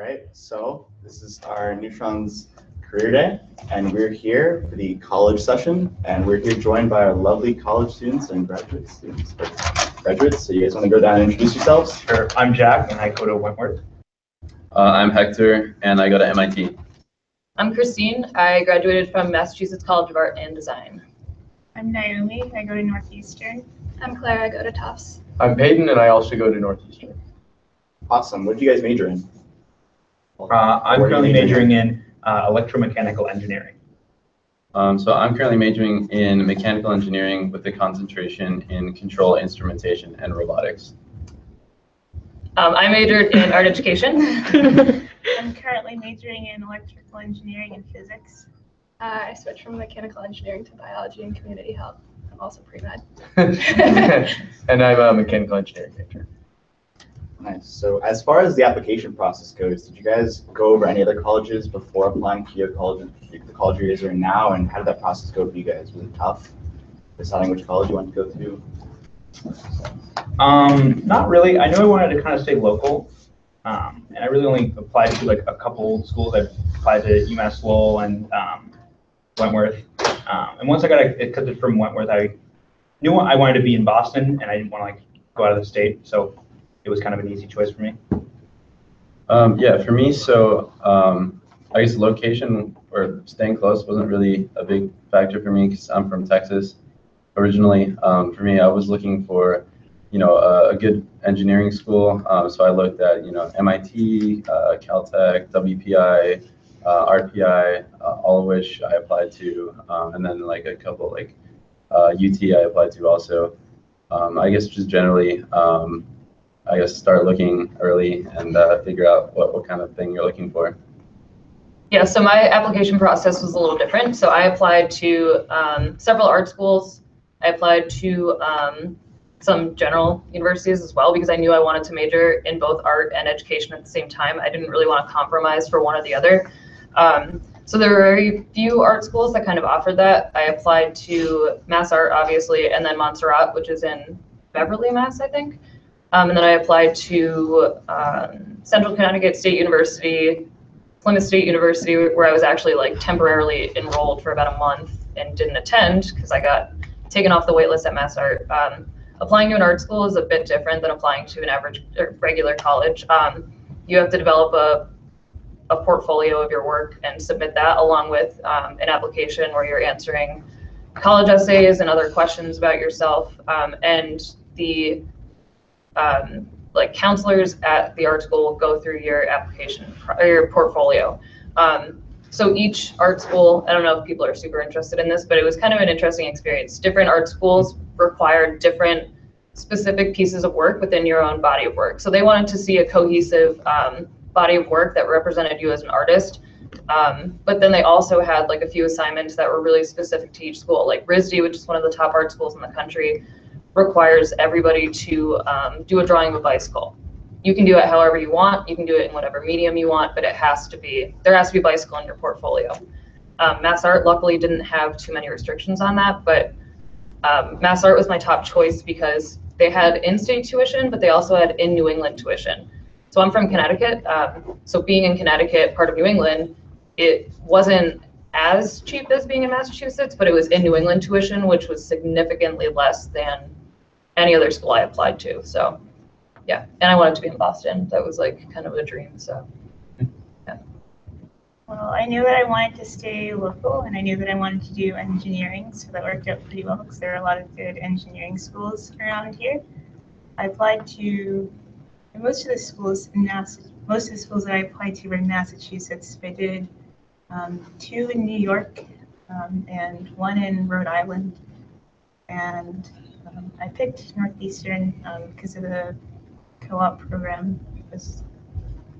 right, so this is our Neutron's Career Day, and we're here for the college session, and we're here joined by our lovely college students and graduate students. Graduates, so you guys want to go down and introduce yourselves? Sure. I'm Jack, and I go to Wentworth. I'm Hector, and I go to MIT. I'm Christine. I graduated from Massachusetts College of Art and Design. I'm Naomi. I go to Northeastern. I'm Claire. I go to Tufts. I'm Peyton, and I also go to Northeastern. Awesome. What did you guys major in? I'm currently majoring in electromechanical engineering. So I'm currently majoring in mechanical engineering with a concentration in control instrumentation and robotics. I majored in art education. I'm currently majoring in electrical engineering and physics. I switched from mechanical engineering to biology and community health. I'm also pre-med. And I'm a mechanical engineering major. Nice. So as far as the application process goes, did you guys go over any other colleges before applying to your college, the college you guys are in now, and how did that process go for you guys? Was it tough deciding which college you wanted to go to? Not really. I knew I wanted to kind of stay local, and I really only applied to like a couple schools. I applied to UMass Lowell and Wentworth. And once I got accepted from Wentworth, I knew I wanted to be in Boston, and I didn't want to like go out of the state, so it was kind of an easy choice for me. Yeah, for me, so I guess location or staying close wasn't really a big factor for me because I'm from Texas originally. For me, I was looking for, a good engineering school. So I looked at, MIT, Caltech, WPI, RPI, all of which I applied to, and then like a couple like UT I applied to also. I guess just generally, start looking early and figure out what kind of thing you're looking for. Yeah, so my application process was a little different. So I applied to several art schools. I applied to some general universities as well because I knew I wanted to major in both art and education at the same time. I didn't really want to compromise for one or the other. So there were very few art schools that kind of offered that. I applied to Mass Art, obviously, and then Montserrat, which is in Beverly, Mass, I think. And then I applied to Central Connecticut State University, Plymouth State University, where I was actually like temporarily enrolled for about a month and didn't attend because I got taken off the wait list at Mass Art. Applying to an art school is a bit different than applying to an average or regular college. You have to develop a portfolio of your work and submit that along with an application where you're answering college essays and other questions about yourself. And the like counselors at the art school go through your application or your portfolio. So each art school, I don't know if people are super interested in this, but it was kind of an interesting experience. Different art schools required different specific pieces of work within your own body of work. So they wanted to see a cohesive body of work that represented you as an artist. But then they also had like a few assignments that were really specific to each school. Like RISD, which is one of the top art schools in the country, requires everybody to do a drawing of a bicycle. You can do it however you want. You can do it in whatever medium you want, but there has to be bicycle in your portfolio. Mass Art luckily didn't have too many restrictions on that, but Mass Art was my top choice because they had in-state tuition, but they also had in New England tuition. So I'm from Connecticut, so being in Connecticut, part of New England, it wasn't as cheap as being in Massachusetts, but it was in New England tuition, which was significantly less than any other school I applied to. So yeah, and I wanted to be in Boston. That was like kind of a dream, so yeah. Well, I knew that I wanted to stay local, and I knew that I wanted to do engineering, so that worked out pretty well because there are a lot of good engineering schools around here. I applied to most of the schools that I applied to were in Massachusetts. I did 2 in New York and 1 in Rhode Island, and I picked Northeastern because of the co-op program, which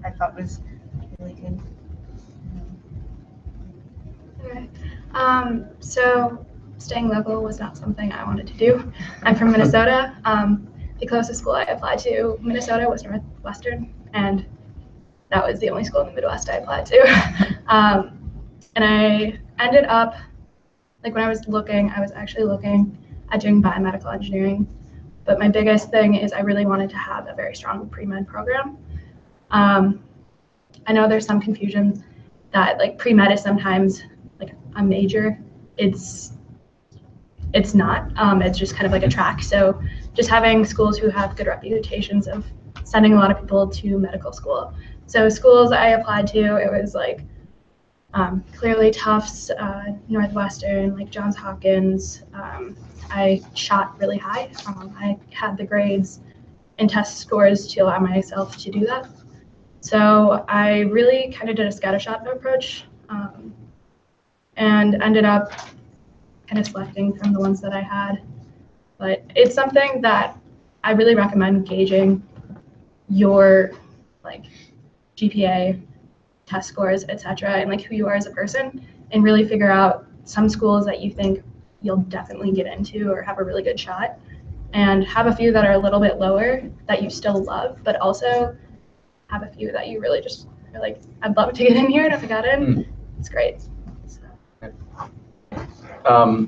I thought was really good. Okay. So staying local was not something I wanted to do. I'm from Minnesota. The closest school I applied to Minnesota was Northwestern, and that was the only school in the Midwest I applied to. And I ended up, like when I was actually looking at doing biomedical engineering. But my biggest thing is I really wanted to have a very strong pre-med program. I know there's some confusion that like pre-med is sometimes like a major. It's not. It's just kind of like a track. So just having schools who have good reputations of sending a lot of people to medical school. So schools I applied to, it was like clearly Tufts, Northwestern, like Johns Hopkins. I shot really high. I had the grades and test scores to allow myself to do that. So I really kind of did a scattershot approach and ended up kind of selecting from the ones that I had. But it's something that I really recommend gauging your like GPA, test scores, etc., and like who you are as a person, and really figure out some schools that you think you'll definitely get into or have a really good shot, and have a few that are a little bit lower that you still love, but also have a few that you really just are like, I'd love to get in here, and if I got in, it's great.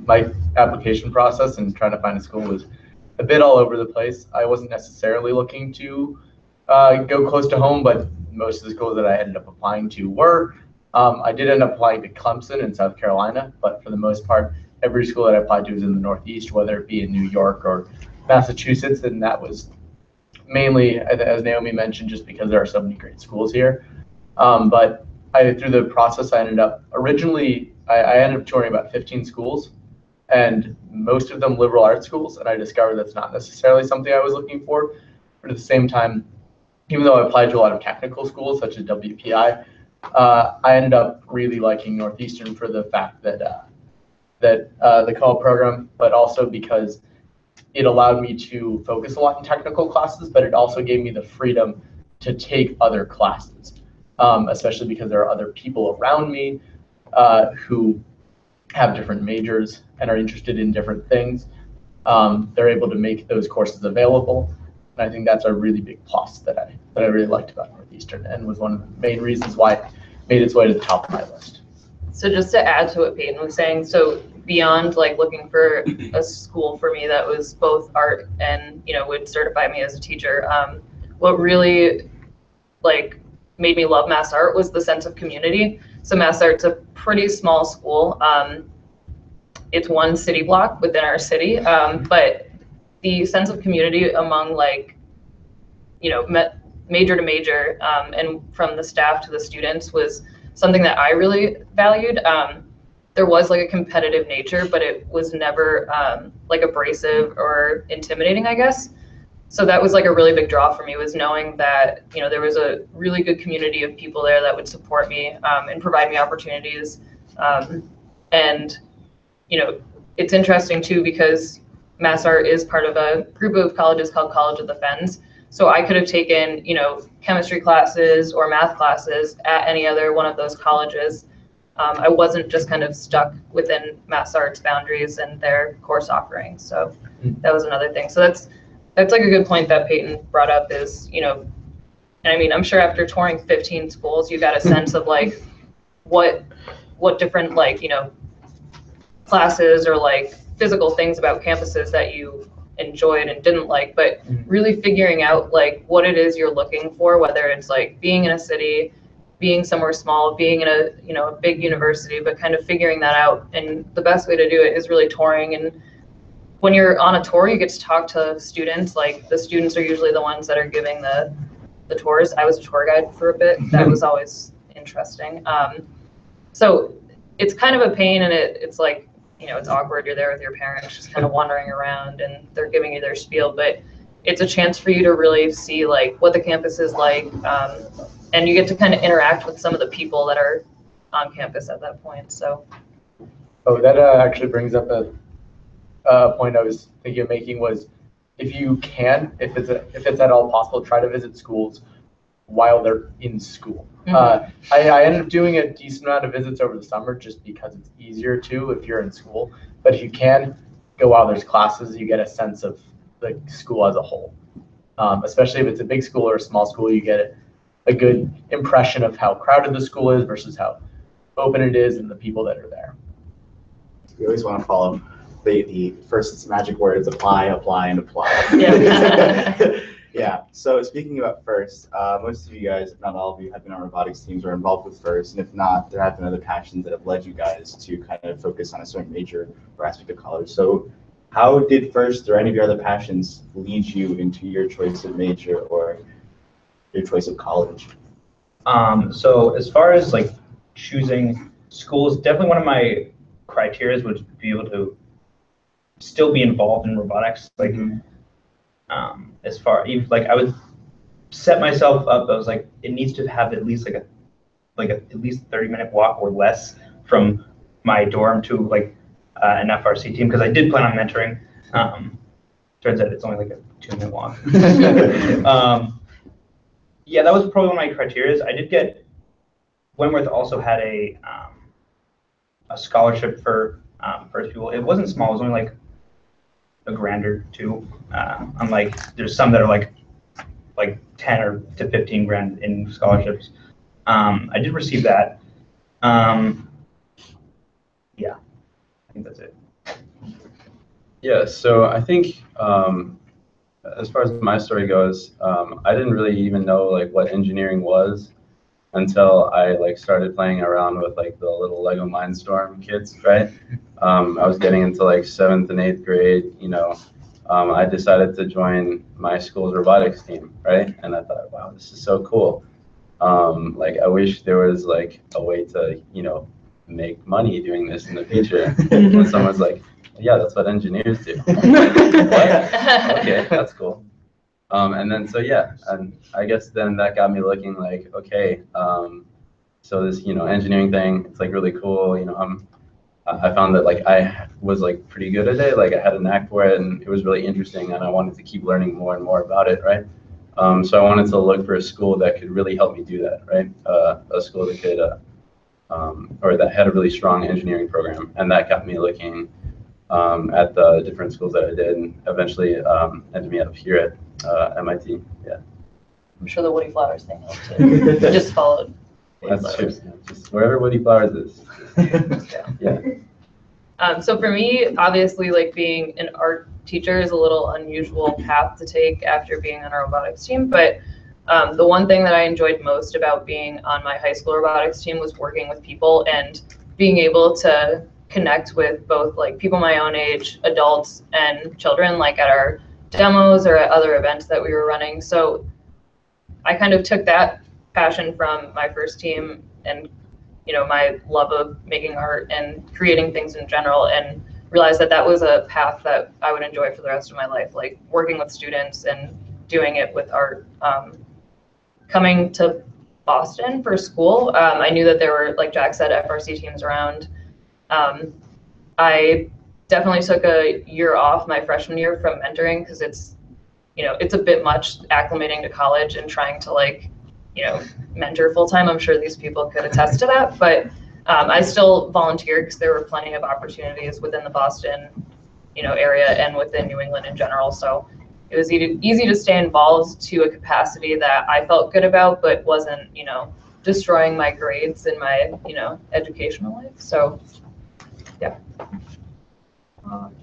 My application process and trying to find a school was a bit all over the place. I wasn't necessarily looking to go close to home, but most of the schools that I ended up applying to were. I did end up applying to Clemson in South Carolina, but for the most part, every school that I applied to was in the Northeast, whether it be in New York or Massachusetts, and that was mainly, as Naomi mentioned, just because there are so many great schools here. But through the process, I ended up touring about 15 schools, and most of them liberal arts schools, and I discovered that's not necessarily something I was looking for. But at the same time, even though I applied to a lot of technical schools such as WPI, I ended up really liking Northeastern for the fact that the co-op program, but also because it allowed me to focus a lot in technical classes, but it also gave me the freedom to take other classes, especially because there are other people around me who have different majors and are interested in different things. They're able to make those courses available. And I think that's a really big plus that I really liked about Northeastern, and was one of the main reasons why it made its way to the top of my list. So just to add to what Peyton was saying, so beyond like looking for a school for me that was both art and, would certify me as a teacher, what really like made me love Mass Art was the sense of community. So Mass Art's a pretty small school. It's one city block within our city, but the sense of community among like, major to major, and from the staff to the students was something that I really valued. There was like a competitive nature, but it was never like abrasive or intimidating, I guess. So that was like a really big draw for me, was knowing that, there was a really good community of people there that would support me and provide me opportunities. And, it's interesting too, because Mass Art is part of a group of colleges called College of the Fens. So I could have taken, chemistry classes or math classes at any other one of those colleges. I wasn't just kind of stuck within Mass Art's boundaries and their course offerings. So that was another thing. So that's like a good point that Peyton brought up is, and I mean, I'm sure after touring 15 schools, you got a sense of like what different like, classes or like physical things about campuses that you enjoyed and didn't like, but really figuring out like what it is you're looking for, whether it's like being in a city, being somewhere small, being in a big university, but kind of figuring that out. And the best way to do it is really touring. And when you're on a tour, you get to talk to students. Like the students are usually the ones that are giving the tours. I was a tour guide for a bit. That was always interesting. So it's kind of a pain, and it's like, it's awkward. You're there with your parents just kind of wandering around and they're giving you their spiel, but it's a chance for you to really see like what the campus is like. And you get to kind of interact with some of the people that are on campus at that point. So. Oh, that actually brings up a point I was thinking of making, was if you can, if it's at all possible, try to visit schools while they're in school. I ended up doing a decent amount of visits over the summer just because it's easier to if you're in school. But if you can, go while there's classes, you get a sense of the school as a whole. Especially if it's a big school or a small school, you get a good impression of how crowded the school is versus how open it is and the people that are there. We always want to follow the first magic words: apply, apply, and apply. Yeah. Yeah, so speaking about FIRST, most of you guys, if not all of you, have been on robotics teams or involved with FIRST, and if not, there have been other passions that have led you guys to kind of focus on a certain major or aspect of college. So how did FIRST or any of your other passions lead you into your choice of major or your choice of college? So as far as like choosing schools, definitely one of my criteria would be able to still be involved in robotics. Like, as far even like I would set myself up. I was like, it needs to have at least like a at least 30-minute walk or less from my dorm to like an FRC team, because I did plan on mentoring. Turns out it's only like a 2-minute walk. Yeah, that was probably one of my criteria. I did get, Wentworth also had a scholarship for FIRST people. It wasn't small, it was only like $1,000 or $2,000. Unlike there's some that are like 10 or to 15 grand in scholarships. I did receive that. Yeah, I think that's it. Yeah, so I think as far as my story goes, I didn't really even know like what engineering was until I like started playing around with like the little Lego Mindstorm kits, right? I was getting into like 7th and 8th grade, you know. I decided to join my school's robotics team, right? And I thought, wow, this is so cool. Like I wish there was like a way to, you know, make money doing this in the future. And someone's like, yeah, that's what engineers do. Okay, that's cool. And then so yeah, and I guess then that got me looking like, okay, so this, you know, engineering thing, it's like really cool. You know, I found that like I was like pretty good at it. Like I had a knack for it, and it was really interesting, and I wanted to keep learning more and more about it, right? So I wanted to look for a school that could really help me do that, right? A school that could, or that had a really strong engineering program, and that got me looking at the different schools that I did, and eventually ended me up here at MIT. Yeah. I'm sure the Woody Flowers thing helped too. Just followed Woody That's Flowers. true. Yeah, just wherever Woody Flowers is. Yeah. So for me, obviously, like being an art teacher is a little unusual path to take after being on a robotics team. But the one thing that I enjoyed most about being on my high school robotics team was working with people and being able to connect with both like people my own age, adults, and children, like at our demos or at other events that we were running. So I kind of took that passion from my first team and, you know, my love of making art and creating things in general, and realized that that was a path that I would enjoy for the rest of my life, like working with students and doing it with art. Coming to Boston for school, I knew that there were, like Jack said, FRC teams around. I definitely took a year off my freshman year from mentoring because it's, you know, it's a bit much acclimating to college and trying to like, you know, mentor full time. I'm sure these people could attest to that, but I still volunteered because there were plenty of opportunities within the Boston, you know, area and within New England in general. So it was easy to stay involved to a capacity that I felt good about, but wasn't, you know, destroying my grades in my, you know, educational life. So yeah.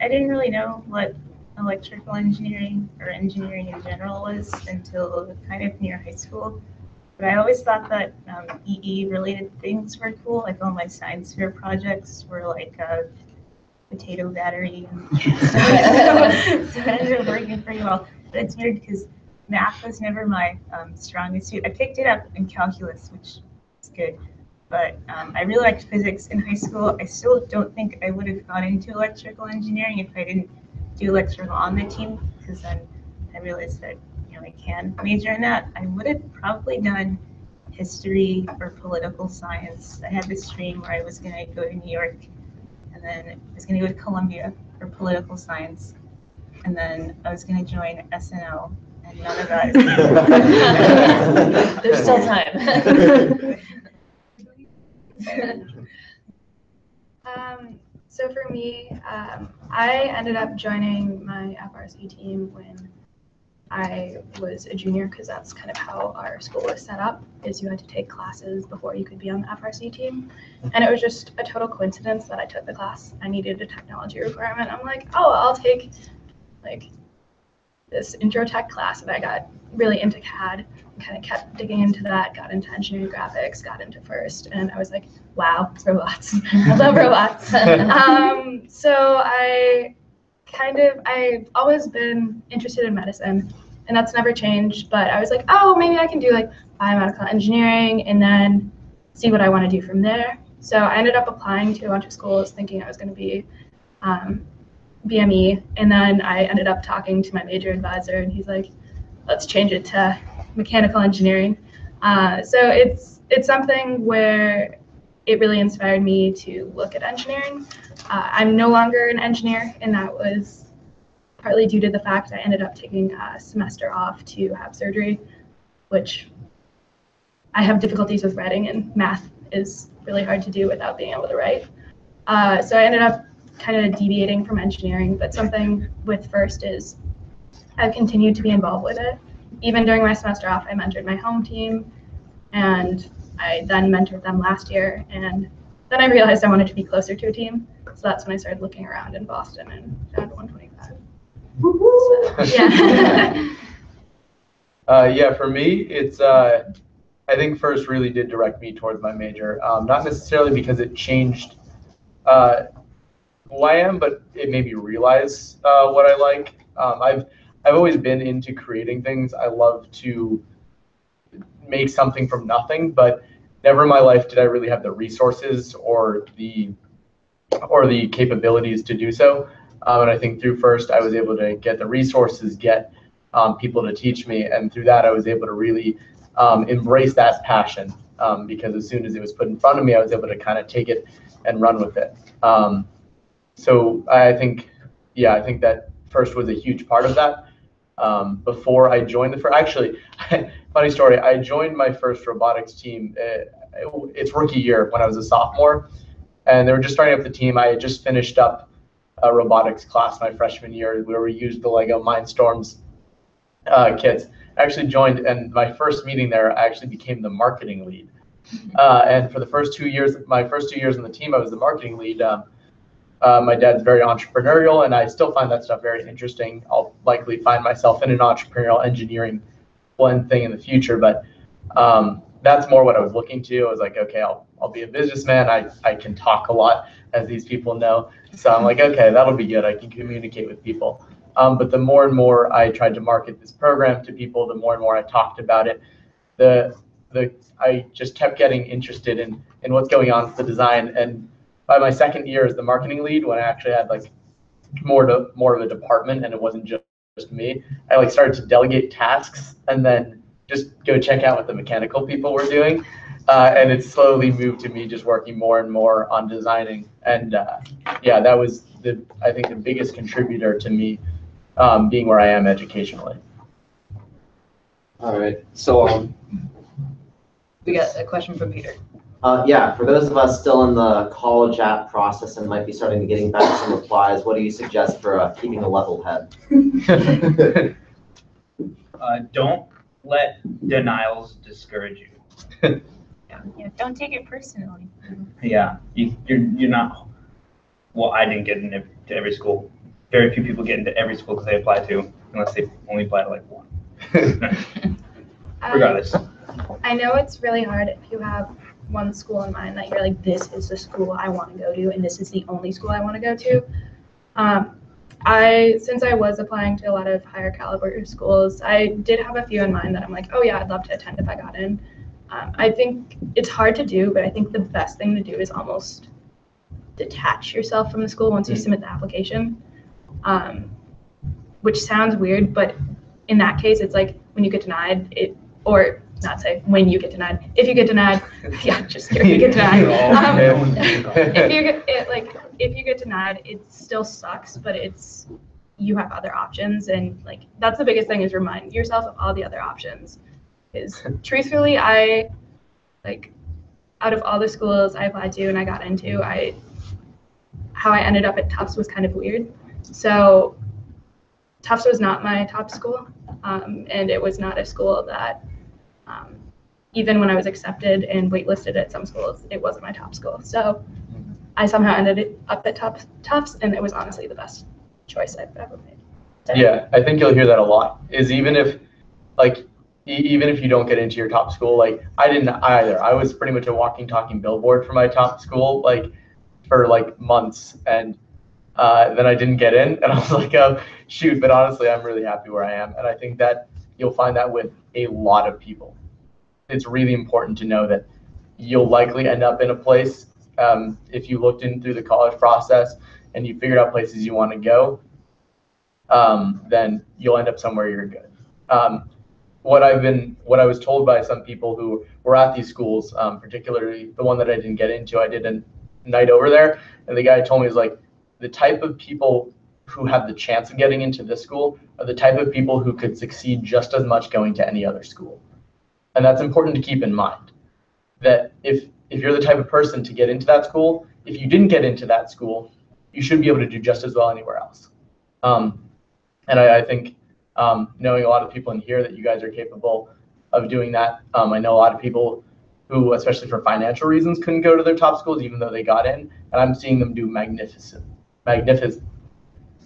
I didn't really know what electrical engineering or engineering in general was until kind of near high school. But I always thought that EE-related things were cool. Like all my science fair projects were like a potato battery. And so it ended up working pretty well. But it's weird because math was never my strongest suit. I picked it up in calculus, which is good. But I really liked physics in high school. I still don't think I would have gone into electrical engineering if I didn't do electrical on the team, because then I realized that, you know, I can major in that. I would have probably done history or political science. I had this dream where I was going to go to New York, and then I was going to go to Columbia for political science, and then I was going to join SNL, and none of that is There's still time. So for me, I ended up joining my FRC team when I was a junior, because that's kind of how our school was set up, is you had to take classes before you could be on the FRC team. And it was just a total coincidence that I took the class. I needed a technology requirement. I'm like, oh, I'll take like this intro tech class, and I got really into CAD and kind of kept digging into that, got into engineering graphics, got into FIRST, and I was like, wow, robots. I love robots. So I've always been interested in medicine, and that's never changed, but I was like, oh, maybe I can do like biomedical engineering and then see what I want to do from there. So I ended up applying to a bunch of schools thinking I was going to be BME, and then I ended up talking to my major advisor, and he's like, let's change it to mechanical engineering. So it's something where it really inspired me to look at engineering. I'm no longer an engineer, and that was partly due to the fact I ended up taking a semester off to have surgery, which I have difficulties with writing, and math is really hard to do without being able to write. So I ended up kind of deviating from engineering, but something with FIRST is I've continued to be involved with it. Even during my semester off, I mentored my home team, and I then mentored them last year, and then I realized I wanted to be closer to a team, so that's when I started looking around in Boston and found 125. So, yeah. Yeah, for me, it's I think FIRST really did direct me towards my major, not necessarily because it changed who I am, but it made me realize what I like. I've always been into creating things. I love to make something from nothing, but never in my life did I really have the resources or the capabilities to do so. And I think through FIRST, I was able to get the resources, get people to teach me, and through that, I was able to really embrace that passion because as soon as it was put in front of me, I was able to kind of take it and run with it. So I think that FIRST was a huge part of that. Before I joined the FIRST, actually, funny story, I joined my first robotics team, its rookie year when I was a sophomore, and they were just starting up the team. I had just finished up a robotics class my freshman year where we used the Lego Mindstorms kits. I actually joined, and my first meeting there, I actually became the marketing lead. And for the first 2 years, my first 2 years on the team, I was the marketing lead. My dad's very entrepreneurial, and I still find that stuff very interesting. I'll likely find myself in an entrepreneurial engineering blend thing in the future, but that's more what I was looking to. I was like, okay, I'll be a businessman. I can talk a lot, as these people know. So I'm like, okay, that'll be good. I can communicate with people. But the more and more I tried to market this program to people, the more and more I talked about it, I just kept getting interested in what's going on with the design. And by my second year as the marketing lead, when I actually had like more of a department and it wasn't just me, I like started to delegate tasks and then just go check out what the mechanical people were doing. And it slowly moved to me just working more and more on designing. And yeah, that was I think the biggest contributor to me being where I am educationally. All right, so We got a question from Peter. yeah, for those of us still in the college app process and might be starting to getting back some replies, what do you suggest for keeping a level head? Don't let denials discourage you. Yeah, don't take it personally. Yeah, you're not. Well, I didn't get into every school. Very few people get into every school because they apply to, unless they only apply to like one. Regardless. I know it's really hard if you have one school in mind that you're like, this is the school I want to go to, and this is the only school I want to go to. Since I was applying to a lot of higher caliber schools, I did have a few in mind that I'm like, oh yeah, I'd love to attend if I got in. I think it's hard to do, but I think the best thing to do is almost detach yourself from the school once you submit the application, which sounds weird, but in that case, it's like when you get denied, or not say when you get denied, if you get denied, yeah, just kidding, you get denied. If you get denied, it still sucks, but you have other options, and like that's the biggest thing is remind yourself of all the other options. Is truthfully, out of all the schools I applied to and I got into, how I ended up at Tufts was kind of weird. So Tufts was not my top school, and it was not a school that, even when I was accepted and waitlisted at some schools, it wasn't my top school. So I somehow ended up at Tufts, and it was honestly the best choice I've ever made. Yeah, I think you'll hear that a lot, is even if, like, even if you don't get into your top school, like, I didn't either. I was pretty much a walking, talking billboard for my top school, like, for, like, months, and then I didn't get in, and I was like, shoot, but honestly, I'm really happy where I am, and I think that you'll find that with a lot of people. It's really important to know that you'll likely end up in a place, if you looked in through the college process and you figured out places you want to go, then you'll end up somewhere you're good. What I was told by some people who were at these schools, particularly the one that I didn't get into, I did a night over there, and the guy told me, is like, the type of people who have the chance of getting into this school are the type of people who could succeed just as much going to any other school. And that's important to keep in mind, that if you're the type of person to get into that school, if you didn't get into that school, you should be able to do just as well anywhere else. And I think knowing a lot of people in here that you guys are capable of doing that. I know a lot of people who, especially for financial reasons, couldn't go to their top schools even though they got in, and I'm seeing them do magnificent.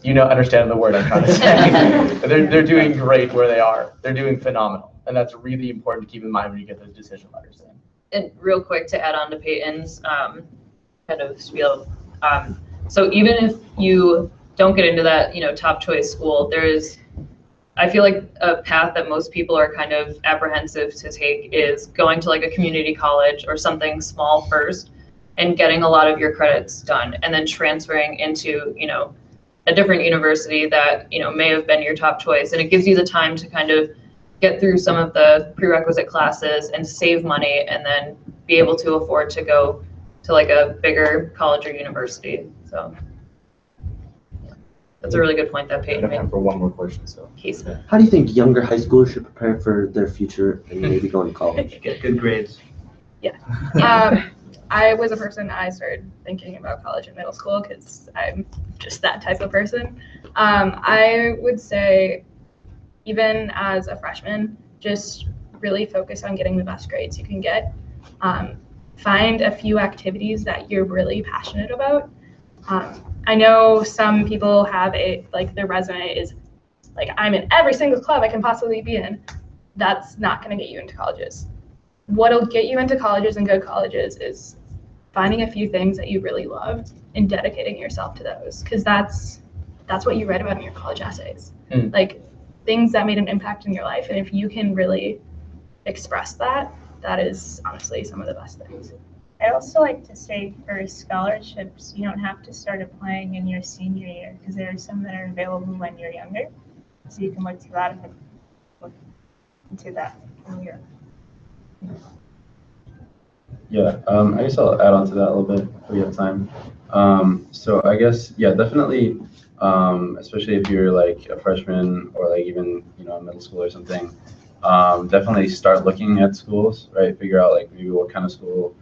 You know, understand the word I'm trying to say. They're doing great where they are. They're doing phenomenal, and that's really important to keep in mind when you get those decision letters in. And real quick to add on to Peyton's kind of spiel. So even if you don't get into that, top choice school, I feel like a path that most people are kind of apprehensive to take is going to like a community college or something small first and getting a lot of your credits done and then transferring into, a different university that, may have been your top choice. And it gives you the time to kind of get through some of the prerequisite classes and save money and then be able to afford to go to like a bigger college or university. So yeah, that's a really good point that Peyton made. Time for one more question. So, how do you think younger high schoolers should prepare for their future and maybe going to college? Get good grades. Yeah. I was a person, I started thinking about college in middle school because I'm just that type of person. I would say, even as a freshman, just really focus on getting the best grades you can get. Find a few activities that you're really passionate about. I know some people have their resume is like, I'm in every single club I can possibly be in. That's not going to get you into colleges. What'll get you into colleges and good colleges is finding a few things that you really love and dedicating yourself to those, because that's what you write about in your college essays. Like things that made an impact in your life, and if you can really express that, that is honestly some of the best things. I'd also like to say for scholarships, you don't have to start applying in your senior year because there are some that are available when you're younger, so you can look to that and look into that when you're. Yeah, I guess I'll add on to that a little bit if we have time. So I guess, yeah, definitely, especially if you're like a freshman or like even, middle school or something, definitely start looking at schools, right? Figure out like maybe what kind of school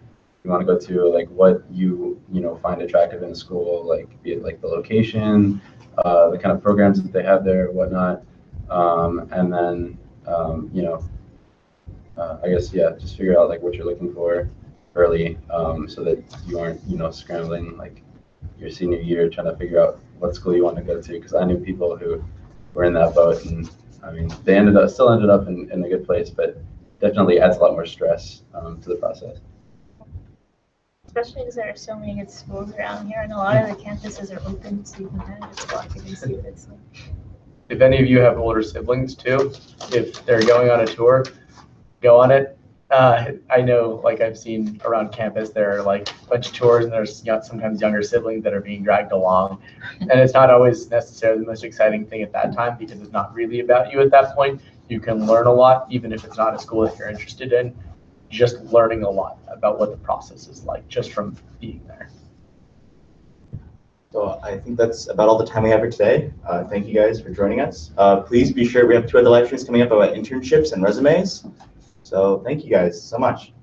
you want to go to, like what you find attractive in the school, like be it like the location, the kind of programs that they have there, whatnot. And then, I guess, yeah, just figure out like what you're looking for early, so that you aren't, scrambling like your senior year trying to figure out what school you want to go to. Because I knew people who were in that boat, and I mean, they still ended up in a good place, but definitely adds a lot more stress to the process. Especially because there are so many good schools around here, and a lot of the campuses are open, so you can kind of just walk in and see what it's like. If any of you have older siblings too, if they're going on a tour, go on it. I know, like I've seen around campus, there are like a bunch of tours, and there's sometimes younger siblings that are being dragged along, and it's not always necessarily the most exciting thing at that time because it's not really about you at that point. You can learn a lot, even if it's not a school that you're interested in, just learning a lot about what the process is like just from being there. So I think that's about all the time we have for today. Thank you guys for joining us. Please be sure we have 2 other lectures coming up about internships and resumes. So thank you guys so much.